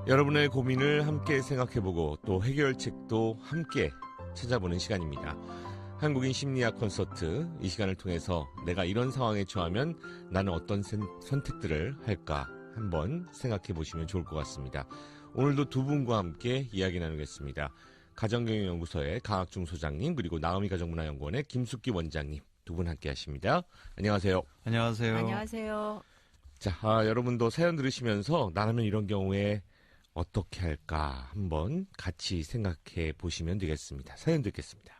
여러분의 고민을 함께 생각해보고 또 해결책도 함께 찾아보는 시간입니다. 한국인 심리학 콘서트, 이 시간을 통해서 내가 이런 상황에 처하면 나는 어떤 선택들을 할까 한번 생각해 보시면 좋을 것 같습니다. 오늘도 두 분과 함께 이야기 나누겠습니다. 가정경영연구소의 강학중 소장님, 그리고 나오미 가정문화연구원의 김숙기 원장님, 두 분 함께 하십니다. 안녕하세요. 안녕하세요. 안녕하세요. 자, 여러분도 사연 들으시면서 나라면 이런 경우에 어떻게 할까 한번 같이 생각해 보시면 되겠습니다. 사연 듣겠습니다.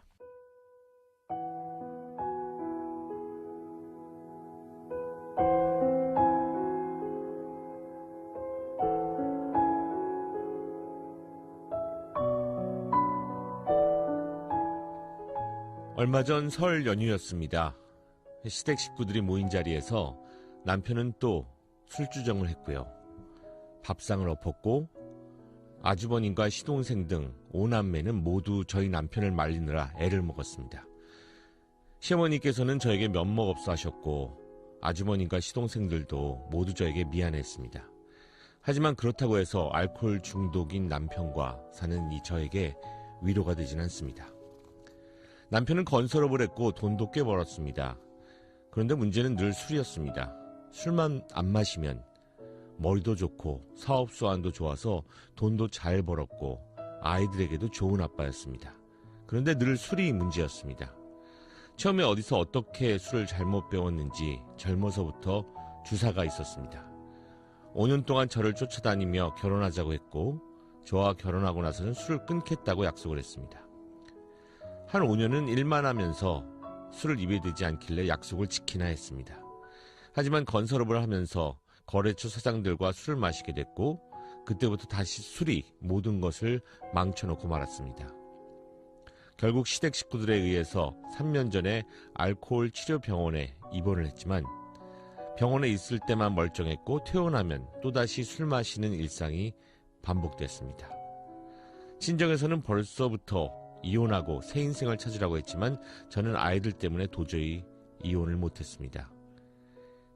얼마 전 설 연휴였습니다. 시댁 식구들이 모인 자리에서 남편은 또 술주정을 했고요. 밥상을 엎었고 아주버님과 시동생 등 5남매는 모두 저희 남편을 말리느라 애를 먹었습니다. 시어머니께서는 저에게 면목 없어 하셨고 아주버님과 시동생들도 모두 저에게 미안했습니다. 하지만 그렇다고 해서 알코올 중독인 남편과 사는 이 저에게 위로가 되진 않습니다. 남편은 건설업을 했고 돈도 꽤 벌었습니다. 그런데 문제는 늘 술이었습니다. 술만 안 마시면 머리도 좋고 사업 수완도 좋아서 돈도 잘 벌었고 아이들에게도 좋은 아빠였습니다. 그런데 늘 술이 문제였습니다. 처음에 어디서 어떻게 술을 잘못 배웠는지 젊어서부터 주사가 있었습니다. 5년 동안 저를 쫓아다니며 결혼하자고 했고 저와 결혼하고 나서는 술을 끊겠다고 약속을 했습니다. 한 5년은 일만 하면서 술을 입에 대지 않길래 약속을 지키나 했습니다. 하지만 건설업을 하면서 거래처 사장들과 술을 마시게 됐고 그때부터 다시 술이 모든 것을 망쳐놓고 말았습니다. 결국 시댁 식구들에 의해서 3년 전에 알코올 치료병원에 입원을 했지만 병원에 있을 때만 멀쩡했고 퇴원하면 또다시 술 마시는 일상이 반복됐습니다. 친정에서는 벌써부터 이혼하고 새 인생을 찾으라고 했지만 저는 아이들 때문에 도저히 이혼을 못했습니다.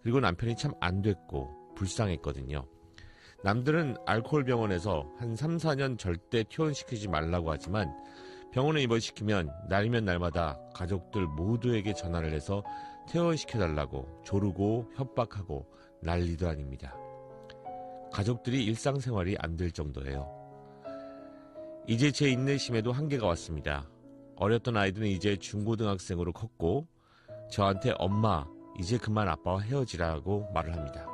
그리고 남편이 참 안 됐고 불쌍했거든요. 남들은 알코올 병원에서 한 3, 4년 절대 퇴원시키지 말라고 하지만 병원에 입원시키면 날이면 날마다 가족들 모두에게 전화를 해서 퇴원시켜달라고 조르고 협박하고 난리도 아닙니다. 가족들이 일상생활이 안 될 정도예요. 이제 제 인내심에도 한계가 왔습니다. 어렸던 아이들은 이제 중고등학생으로 컸고 저한테 엄마 이제 그만 아빠와 헤어지라고 말을 합니다.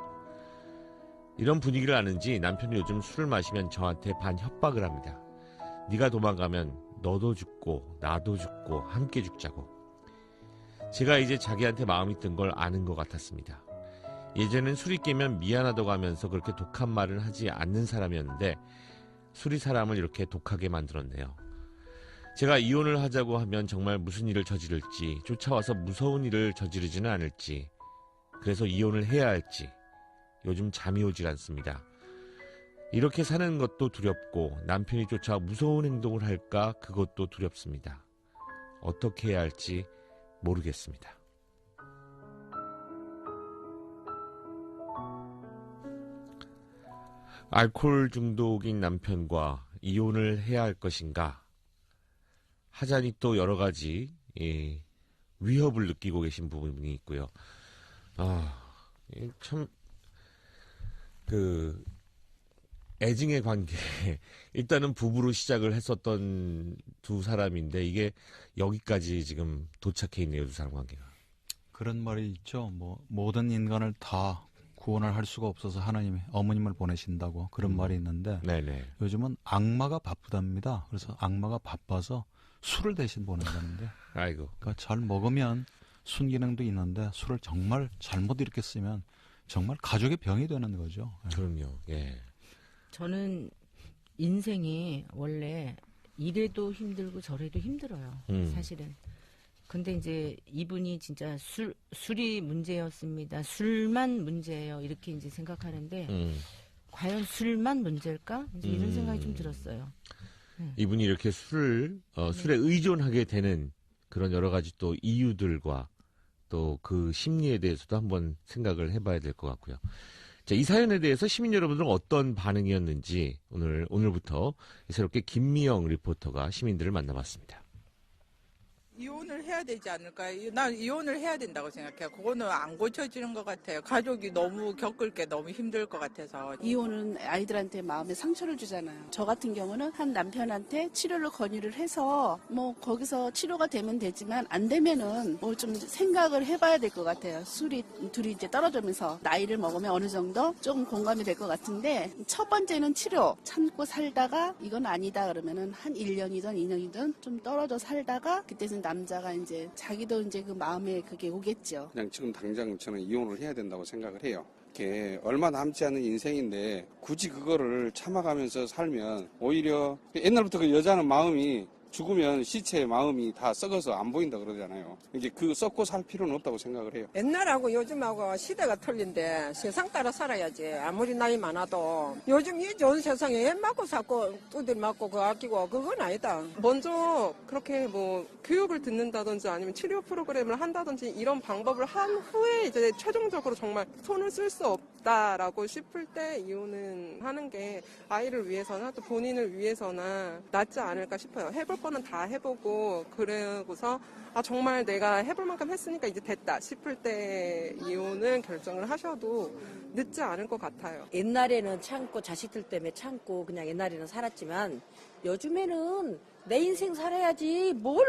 이런 분위기를 아는지 남편이 요즘 술을 마시면 저한테 반협박을 합니다. 네가 도망가면 너도 죽고 나도 죽고 함께 죽자고. 제가 이제 자기한테 마음이 든 걸 아는 것 같았습니다. 예전엔 술이 깨면 미안하다고 하면서 그렇게 독한 말을 하지 않는 사람이었는데 술이 사람을 이렇게 독하게 만들었네요. 제가 이혼을 하자고 하면 정말 무슨 일을 저지를지, 쫓아와서 무서운 일을 저지르지는 않을지, 그래서 이혼을 해야 할지 요즘 잠이 오질 않습니다. 이렇게 사는 것도 두렵고 남편이 쫓아와 무서운 행동을 할까 그것도 두렵습니다. 어떻게 해야 할지 모르겠습니다. 알코올 중독인 남편과 이혼을 해야 할 것인가? 하자니 또 여러 가지 위협을 느끼고 계신 부분이 있고요. 참 애증의 관계, 일단은 부부로 시작을 했었던 두 사람인데 이게 여기까지 지금 도착해 있네요, 두 사람 관계가. 그런 말이 있죠. 모든 인간을 다 구원을 할 수가 없어서 하나님이 어머님을 보내신다고 그런 말이 있는데 네네. 요즘은 악마가 바쁘답니다. 그래서 악마가 바빠서 술을 대신 보낸다는데. 아이고. 그러니까 잘 먹으면 순기능도 있는데 술을 정말 잘못 이렇게 쓰면 정말 가족의 병이 되는 거죠. 그럼요. 예. 저는 인생이 원래 이래도 힘들고 저래도 힘들어요. 사실은. 근데 이제 이분이 진짜 술이 문제였습니다. 술만 문제예요. 이렇게 이제 생각하는데 과연 술만 문제일까? 이제 이런 생각이 좀 들었어요. 이분이 이렇게 술에 의존하게 되는 그런 여러 가지 또 이유들과 또 그 심리에 대해서도 한번 생각을 해봐야 될 것 같고요. 자, 이 사연에 대해서 시민 여러분들은 어떤 반응이었는지 오늘부터 새롭게 김미영 리포터가 시민들을 만나봤습니다. 이혼을 해야 되지 않을까요? 난 이혼을 해야 된다고 생각해요. 그거는 안 고쳐지는 것 같아요. 가족이 너무 겪을 게 너무 힘들 것 같아서. 이혼은 아이들한테 마음에 상처를 주잖아요. 저 같은 경우는 한 남편한테 치료를 권유를 해서 뭐 거기서 치료가 되면 되지만 안 되면은 뭐 좀 생각을 해봐야 될 것 같아요. 둘이 이제 떨어지면서 나이를 먹으면 어느 정도 조금 공감이 될 것 같은데 첫 번째는 치료 참고 살다가 이건 아니다 그러면은 한 1년이든 2년이든 좀 떨어져 살다가 그때는 남자가 이제 자기도 이제 그 마음에 그게 오겠죠. 그냥 지금 당장 저는 이혼을 해야 된다고 생각을 해요. 이게 얼마 남지 않은 인생인데 굳이 그거를 참아가면서 살면 오히려 옛날부터 그 여자는 마음이 죽으면 시체의 마음이 다 썩어서 안 보인다 그러잖아요. 이제 그 썩고 살 필요는 없다고 생각을 해요. 옛날하고 요즘하고 시대가 틀린데 세상 따라 살아야지. 아무리 나이 많아도 요즘 이 좋은 세상에 애 맞고 사고 두들 맞고 그거 아끼고 그건 아니다. 먼저 그렇게 뭐 교육을 듣는다든지 아니면 치료 프로그램을 한다든지 이런 방법을 한 후에 이제 최종적으로 정말 손을 쓸 수 없다라고 싶을 때 이혼은 하는 게 아이를 위해서나 또 본인을 위해서나 낫지 않을까 싶어요. 해볼 거는 다 해보고 그러고서 아 정말 내가 해볼 만큼 했으니까 이제 됐다 싶을 때 이혼을 결정을 하셔도 늦지 않을 것 같아요. 옛날에는 참고 자식들 때문에 참고 그냥 옛날에는 살았지만 요즘에는 내 인생 살아야지 뭘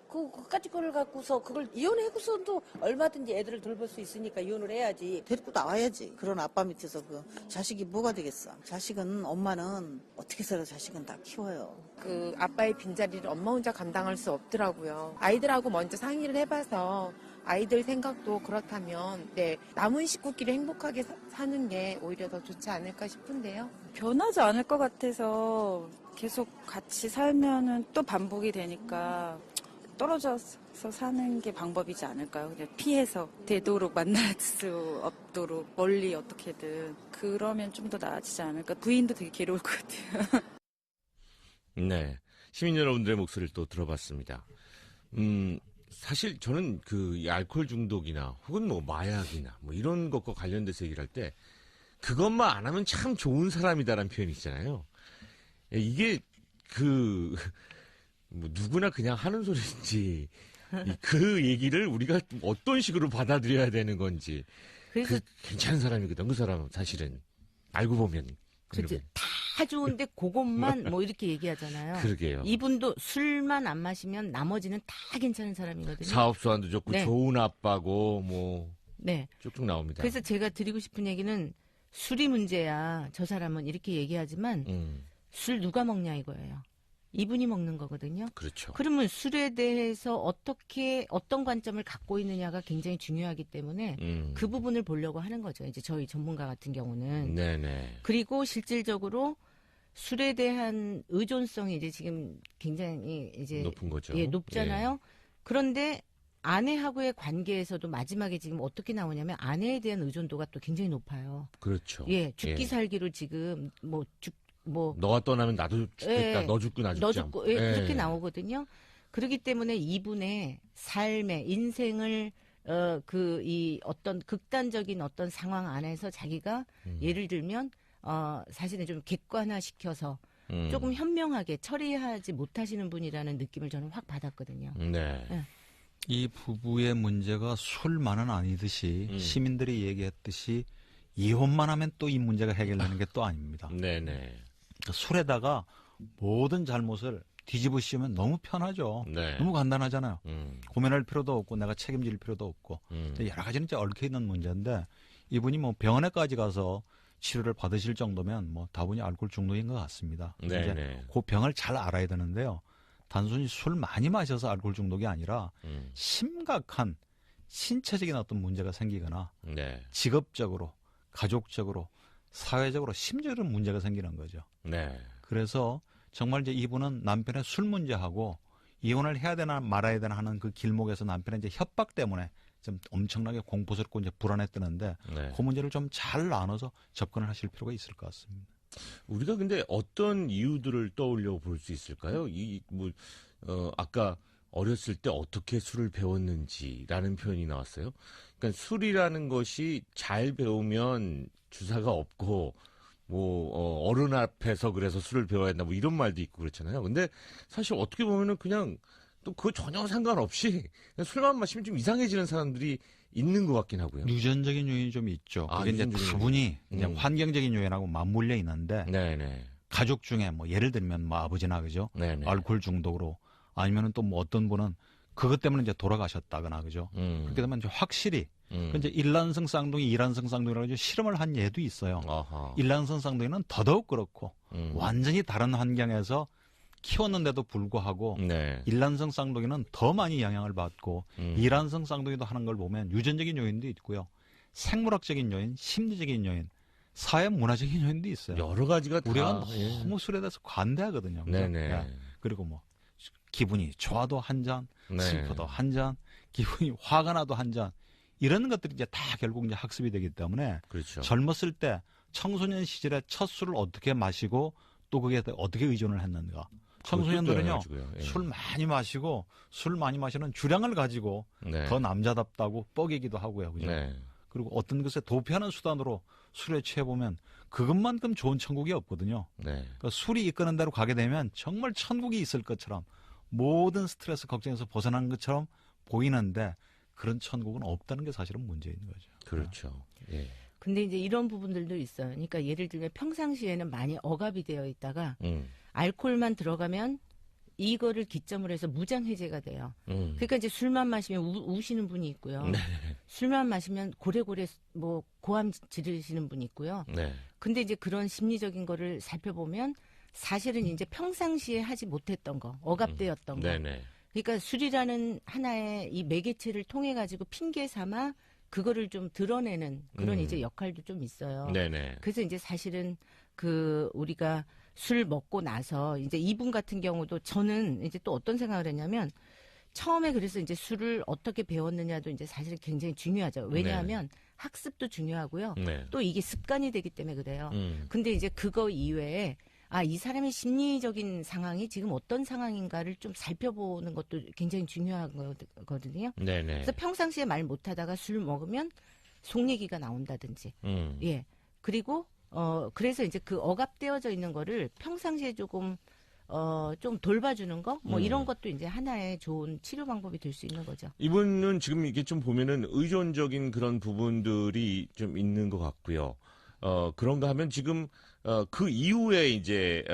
그까짓 거를 갖고서 그걸 이혼해고서도 얼마든지 애들을 돌볼 수 있으니까 이혼을 해야지. 데리고 나와야지. 그런 아빠 밑에서 그 자식이 뭐가 되겠어. 자식은 엄마는 어떻게 해서 자식은 다 키워요. 그 아빠의 빈자리를 엄마 혼자 감당할 수 없더라고요. 아이들하고 먼저 상의를 해봐서 아이들 생각도 그렇다면 남은 식구끼리 행복하게 사는 게 오히려 더 좋지 않을까 싶은데요. 변하지 않을 것 같아서 계속 같이 살면은 또 반복이 되니까 떨어져서 사는 게 방법이지 않을까요? 그냥 피해서 되도록 만날 수 없도록 멀리 어떻게든 그러면 좀 더 나아지지 않을까. 부인도 되게 괴로울 것 같아요. 네, 시민 여러분들의 목소리를 또 들어봤습니다. 사실 저는 이 알코올 중독이나 혹은 뭐 마약이나 뭐 이런 것과 관련돼서 얘기를 할 때 그것만 안 하면 참 좋은 사람이다라는 표현이 있잖아요. 이게 뭐 누구나 그냥 하는 소리인지 그 얘기를 우리가 어떤 식으로 받아들여야 되는 건지. 그래서 괜찮은 사람이거든 그 사람은 사실은 알고 보면. 그치, 다 좋은데 그것만 뭐 이렇게 얘기하잖아요. 그러게요. 이분도 술만 안 마시면 나머지는 다 괜찮은 사람이거든요. 사업소환도 좋고 네. 좋은 아빠고 뭐 네. 쭉쭉 나옵니다. 그래서 제가 드리고 싶은 얘기는 술이 문제야. 저 사람은 이렇게 얘기하지만 술 누가 먹냐 이거예요. 이분이 먹는 거거든요. 그렇죠. 그러면 술에 대해서 어떤 관점을 갖고 있느냐가 굉장히 중요하기 때문에 그 부분을 보려고 하는 거죠. 이제 저희 전문가 같은 경우는. 네네. 그리고 실질적으로 술에 대한 의존성이 이제 지금 굉장히 이제 높은 거죠. 예, 높잖아요. 그런데 아내하고의 관계에서도 마지막에 지금 어떻게 나오냐면 아내에 대한 의존도가 또 굉장히 높아요. 그렇죠. 예, 죽기 살기로 지금 너가 떠나면 나도 죽겠다. 예, 너 죽고 나 죽자. 너 죽고 예, 그렇게 나오거든요. 그렇기 때문에 이분의 삶의 인생을 이 어떤 극단적인 어떤 상황 안에서 자기가 예를 들면 사실은 좀 객관화시켜서 조금 현명하게 처리하지 못하시는 분이라는 느낌을 저는 확 받았거든요. 네. 예. 이 부부의 문제가 술만은 아니듯이 시민들이 얘기했듯이 이혼만 하면 또 이 문제가 해결되는 게 또 아닙니다. 네네. 술에다가 모든 잘못을 뒤집으시면 너무 편하죠. 네. 너무 간단하잖아요. 고민할 필요도 없고 내가 책임질 필요도 없고 여러 가지는 이제 얽혀 있는 문제인데 이분이 뭐 병원에까지 가서 치료를 받으실 정도면 뭐 다분히 알코올 중독인 것 같습니다. 이제 그 병을 잘 알아야 되는데요. 단순히 술 많이 마셔서 알코올 중독이 아니라 심각한 신체적인 어떤 문제가 생기거나 직업적으로, 가족적으로, 사회적으로 심적으로 문제가 생기는 거죠. 네. 그래서 정말 이제 이분은 남편의 술 문제하고 이혼을 해야 되나 말아야 되나 하는 그 길목에서 남편의 이제 협박 때문에 좀 엄청나게 공포스럽고 이제 불안해 뜨는데 그 문제를 좀 잘 나눠서 접근을 하실 필요가 있을 것 같습니다. 우리가 근데 어떤 이유들을 떠올려 볼 수 있을까요? 아까 어렸을 때 어떻게 술을 배웠는지라는 표현이 나왔어요. 그러니까 술이라는 것이 잘 배우면 주사가 없고 어른 앞에서 그래서 술을 배워야 한다 뭐 이런 말도 있고 그렇잖아요. 근데 사실 어떻게 보면은 그냥 또 그거 전혀 상관없이 그냥 술만 마시면 좀 이상해지는 사람들이 있는 것 같긴 하고요. 유전적인 요인이 좀 있죠. 그게 이제 다분히 그냥 환경적인 요인하고 맞물려 있는데 네네. 가족 중에 뭐 예를 들면 뭐 아버지나 그죠? 네네. 알코올 중독으로 아니면은 또 뭐 어떤 분은 그것 때문에 이제 돌아가셨다거나 그죠? 그렇게 되면 이제 확실히 이제 일란성 쌍둥이, 이란성 쌍둥이라고 실험을 한 예도 있어요. 아하. 일란성 쌍둥이는 더더욱 그렇고 완전히 다른 환경에서 키웠는데도 불구하고 네. 일란성 쌍둥이는 더 많이 영향을 받고 이란성 쌍둥이도 하는 걸 보면 유전적인 요인도 있고요. 생물학적인 요인, 심리적인 요인, 사회 문화적인 요인도 있어요. 여러 가지가 다 우리가 너무 술에 대해서 관대하거든요. 그죠? 네네. 네. 그리고 뭐 기분이 좋아도 한 잔, 네. 슬퍼도 한 잔, 기분이 화가 나도 한 잔, 이런 것들이 이제 다 결국 이제 학습이 되기 때문에 그렇죠. 젊었을 때 청소년 시절에 첫 술을 어떻게 마시고 또 그게 어떻게 의존을 했는가. 청소년들은요, 예. 술 많이 마시고 술 많이 마시는 주량을 가지고 네. 더 남자답다고 뻐기기도 하고요. 그죠? 네. 그리고 어떤 것에 도피하는 수단으로 술에 취해보면 그것만큼 좋은 천국이 없거든요. 네. 그러니까 술이 이끄는 대로 가게 되면 정말 천국이 있을 것처럼 모든 스트레스 걱정에서 벗어난 것처럼 보이는데 그런 천국은 없다는 게 사실은 문제인 거죠. 그렇죠. 예. 근데 이제 이런 부분들도 있어요. 그러니까 예를 들면 평상시에는 많이 억압이 되어 있다가 알코올만 들어가면 이거를 기점으로 해서 무장해제가 돼요. 그러니까 이제 술만 마시면 우시는 분이 있고요. 네. 술만 마시면 고래고래 뭐 고함 지르시는 분이 있고요. 네. 근데 이제 그런 심리적인 거를 살펴보면 사실은 이제 평상시에 하지 못했던 거, 억압되었던 거. 네네. 그러니까 술이라는 하나의 이 매개체를 통해 가지고 핑계 삼아 그거를 좀 드러내는 그런 이제 역할도 좀 있어요. 네네. 그래서 이제 사실은 그 우리가 술 먹고 나서 이제 이분 같은 경우도 저는 이제 또 어떤 생각을 했냐면 처음에 그래서 이제 술을 어떻게 배웠느냐도 이제 사실 굉장히 중요하죠. 왜냐하면 학습도 중요하고요. 네. 또 이게 습관이 되기 때문에 그래요. 근데 이제 그거 이외에 이 사람의 심리적인 상황이 지금 어떤 상황인가를 좀 살펴보는 것도 굉장히 중요한 거거든요. 네네. 그래서 평상시에 말 못하다가 술 먹으면 속 얘기가 나온다든지. 예. 그리고 그래서 이제 그 억압되어져 있는 거를 평상시에 조금 좀 돌봐주는 거, 뭐 이런 것도 이제 하나의 좋은 치료 방법이 될 수 있는 거죠. 이분은 지금 이게 좀 보면은 의존적인 그런 부분들이 좀 있는 것 같고요. 그런가 하면 지금 그 이후에 이제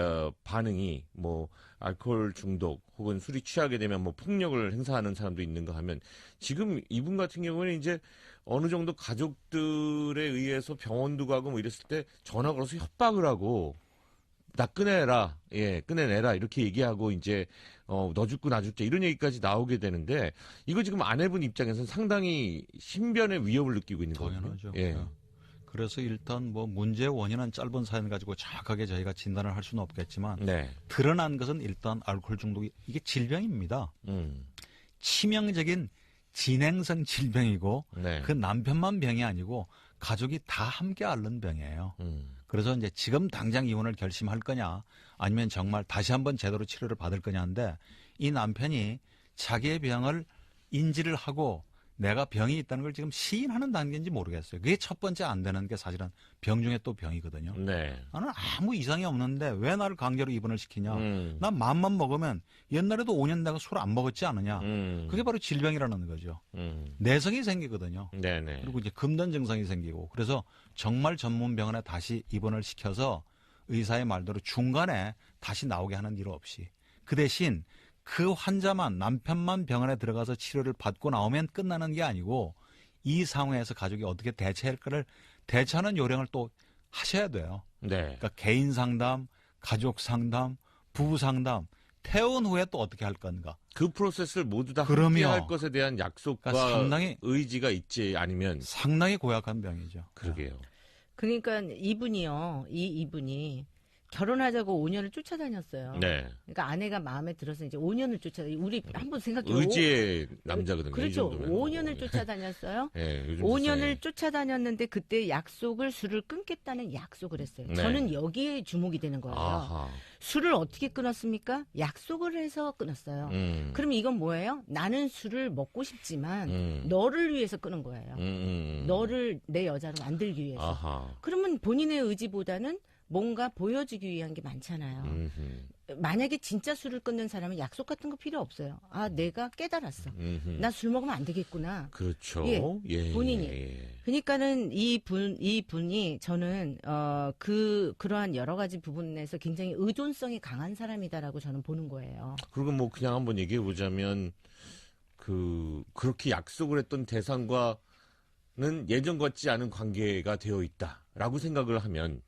반응이 뭐 알코올 중독 혹은 술이 취하게 되면 뭐 폭력을 행사하는 사람도 있는가 하면 지금 이분 같은 경우는 이제 어느 정도 가족들에 의해서 병원도 가고 뭐 이랬을 때 전화 걸어서 협박을 하고 나 꺼내라, 꺼내내라 이렇게 얘기하고 이제 너 죽고 나 죽자 이런 얘기까지 나오게 되는데 이거 지금 아내분 입장에서는 상당히 신변의 위협을 느끼고 있는 거죠. 당연하죠. 예. 그래서 일단 뭐 문제의 원인은 짧은 사연 가지고 정확하게 저희가 진단을 할 수는 없겠지만 네. 드러난 것은 일단 알코올 중독이 이게 질병입니다. 치명적인 진행성 질병이고 네. 그 남편만 병이 아니고 가족이 다 함께 앓는 병이에요. 그래서 이제 지금 당장 이혼을 결심할 거냐 아니면 정말 다시 한번 제대로 치료를 받을 거냐인데 이 남편이 자기의 병을 인지를 하고 내가 병이 있다는 걸 지금 시인하는 단계인지 모르겠어요. 그게 첫 번째 안 되는 게 사실은 병 중에 또 병이거든요. 네. 나는 아무 이상이 없는데 왜 나를 강제로 입원을 시키냐. 난 맘만 먹으면 옛날에도 5년 내가 술 안 먹었지 않느냐. 그게 바로 질병이라는 거죠. 내성이 생기거든요. 네네. 그리고 이제 금단 증상이 생기고 그래서 정말 전문 병원에 다시 입원을 시켜서 의사의 말대로 중간에 다시 나오게 하는 일 없이 그 대신 그 환자만 남편만 병원에 들어가서 치료를 받고 나오면 끝나는 게 아니고 이 상황에서 가족이 어떻게 대처할까를 대처하는 요령을 또 하셔야 돼요. 네. 그러니까 개인 상담, 가족 상담, 부부 상담, 퇴원 후에 또 어떻게 할 건가. 그 프로세스를 모두 다 그럼요. 함께 할 것에 대한 약속과 그러니까 상당히 의지가 있지 아니면 상당히 고약한 병이죠. 그러게요. 그러니까 이분이요, 이분이 결혼하자고 5년을 쫓아다녔어요. 네. 그러니까 아내가 마음에 들어서 이제 5년을 우리 한번 생각해. 의지의 남자거든요. 그렇죠. 이 정도면. 5년을 쫓아다녔어요. 네, 요즘 5년을 세상에. 쫓아다녔는데 그때 약속을 술을 끊겠다는 약속을 했어요. 네. 저는 여기에 주목이 되는 거예요. 아하. 술을 어떻게 끊었습니까? 약속을 해서 끊었어요. 그럼 이건 뭐예요? 나는 술을 먹고 싶지만 너를 위해서 끊은 거예요. 너를 내 여자로 만들기 위해서. 아하. 그러면 본인의 의지보다는 뭔가 보여주기 위한 게 많잖아요. 만약에 진짜 술을 끊는 사람은 약속 같은 거 필요 없어요. 아, 내가 깨달았어. 나 술 먹으면 안 되겠구나. 그렇죠. 예, 본인이. 그러니까는 이분이 저는 그러한 여러 가지 부분에서 굉장히 의존성이 강한 사람이다라고 저는 보는 거예요. 그리고 뭐 그냥 한번 얘기해 보자면 그렇게 약속을 했던 대상과는 예전 같지 않은 관계가 되어 있다라고 생각을 하면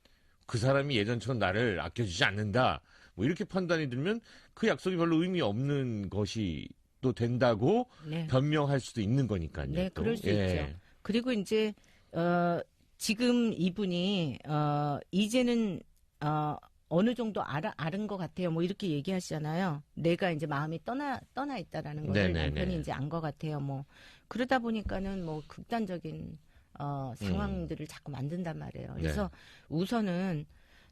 그 사람이 예전처럼 나를 아껴주지 않는다. 뭐 이렇게 판단이 들면 그 약속이 별로 의미 없는 것이 또 된다고 네. 변명할 수도 있는 거니까요. 네, 또. 그럴 수 있죠. 그리고 이제 지금 이분이 이제는 어느 정도 알은 것 같아요. 뭐 이렇게 얘기하시잖아요. 내가 이제 마음이 떠나 있다라는 걸 네네네. 남편이 이제 안 것 같아요. 뭐 그러다 보니까는 뭐 극단적인 상황들을 자꾸 만든단 말이에요. 그래서 우선은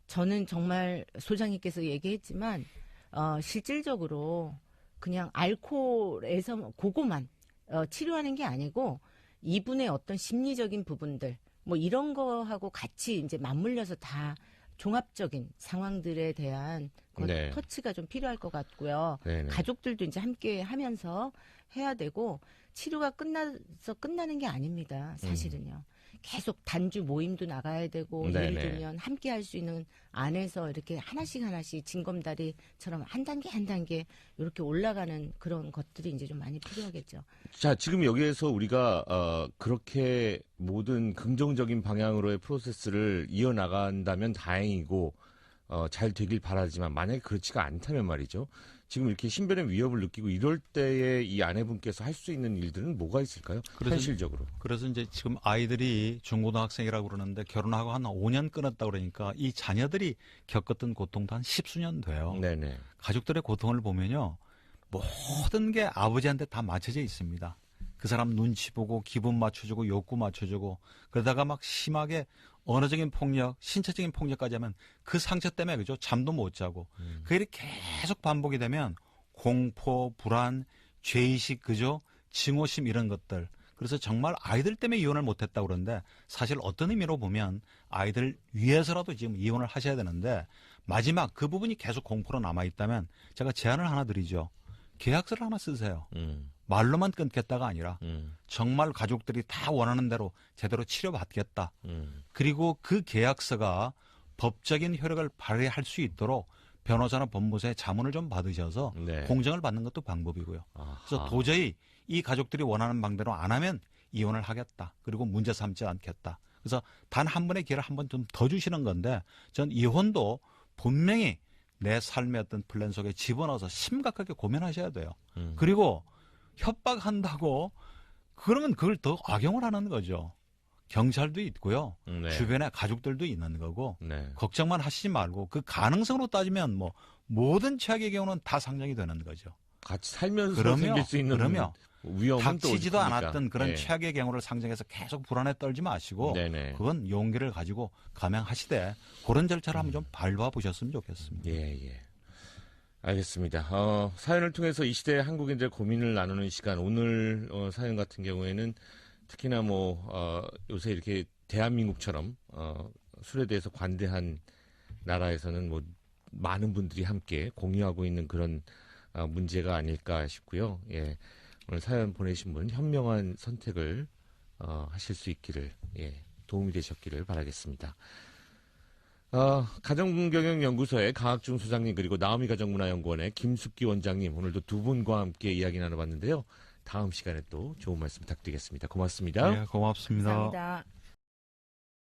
저는 정말 소장님께서 얘기했지만 실질적으로 그냥 알코올에서 그거만 치료하는 게 아니고 이분의 어떤 심리적인 부분들 뭐 이런 거하고 같이 이제 맞물려서 다 종합적인 상황들에 대한 터치가 좀 필요할 것 같고요. 네네. 가족들도 이제 함께 하면서 해야 되고 치료가 끝나서 끝나는 게 아닙니다. 사실은요. 계속 단주 모임도 나가야 되고 예를 들면 함께 할 수 있는 안에서 이렇게 하나씩 징검다리처럼 한 단계 이렇게 올라가는 그런 것들이 이제 좀 많이 필요하겠죠. 자, 지금 여기에서 우리가 그렇게 모든 긍정적인 방향으로의 프로세스를 이어나간다면 다행이고 잘 되길 바라지만 만약에 그렇지가 않다면 말이죠. 지금 이렇게 신변의 위협을 느끼고 이럴 때에 이 아내분께서 할 수 있는 일들은 뭐가 있을까요? 현실적으로. 그래서 이제 지금 아이들이 중고등학생이라고 그러는데 결혼하고 한 5년 끊었다 그러니까 이 자녀들이 겪었던 고통도 한 10수년 돼요. 네네. 가족들의 고통을 보면요. 모든 게 아버지한테 다 맞춰져 있습니다. 그 사람 눈치 보고 기분 맞춰주고 욕구 맞춰주고 그러다가 막 심하게 언어적인 폭력, 신체적인 폭력까지 하면 그 상처 때문에 그죠? 잠도 못 자고 그 일이 계속 반복이 되면 공포, 불안, 죄의식 그죠? 증오심 이런 것들. 그래서 정말 아이들 때문에 이혼을 못했다고 그러는데 사실 어떤 의미로 보면 아이들 위해서라도 지금 이혼을 하셔야 되는데 마지막 그 부분이 계속 공포로 남아있다면 제가 제안을 하나 드리죠. 계약서를 하나 쓰세요. 말로만 끊겠다가 아니라 정말 가족들이 다 원하는 대로 제대로 치료받겠다. 그리고 그 계약서가 법적인 효력을 발휘할 수 있도록 변호사나 법무사의 자문을 좀 받으셔서 공정을 받는 것도 방법이고요. 그래서 도저히 이 가족들이 원하는 방대로 안 하면 이혼을 하겠다. 그리고 문제 삼지 않겠다. 그래서 단 한 번의 기회를 한 번 좀 더 주시는 건데 전 이혼도 분명히 내 삶의 어떤 플랜 속에 집어넣어서 심각하게 고민하셔야 돼요. 그리고 협박한다고 그러면 그걸 더 악용을 하는 거죠. 경찰도 있고요. 주변에 가족들도 있는 거고 걱정만 하시지 말고 그 가능성으로 따지면 뭐 모든 최악의 경우는 다 상정이 되는 거죠. 같이 살면서 생길 수 있는 위험은 닥치지도 않았던 그런 최악의 경우를 상정해서 계속 불안에 떨지 마시고 그건 용기를 가지고 감행하시되 그런 절차를 한번 좀 밟아보셨으면 좋겠습니다. 예. 알겠습니다. 사연을 통해서 이 시대의 한국인들의 고민을 나누는 시간 오늘 사연 같은 경우에는 특히나 요새 이렇게 대한민국처럼 술에 대해서 관대한 나라에서는 뭐 많은 분들이 함께 공유하고 있는 그런 문제가 아닐까 싶고요. 예. 오늘 사연 보내신 분 현명한 선택을 하실 수 있기를 도움이 되셨기를 바라겠습니다. 가정경영연구소의 강학중 소장님 그리고 나오미 가정문화연구원의 김숙기 원장님 오늘도 두 분과 함께 이야기 나눠봤는데요. 다음 시간에 또 좋은 말씀 부탁드리겠습니다. 고맙습니다. 네, 고맙습니다. 감사합니다.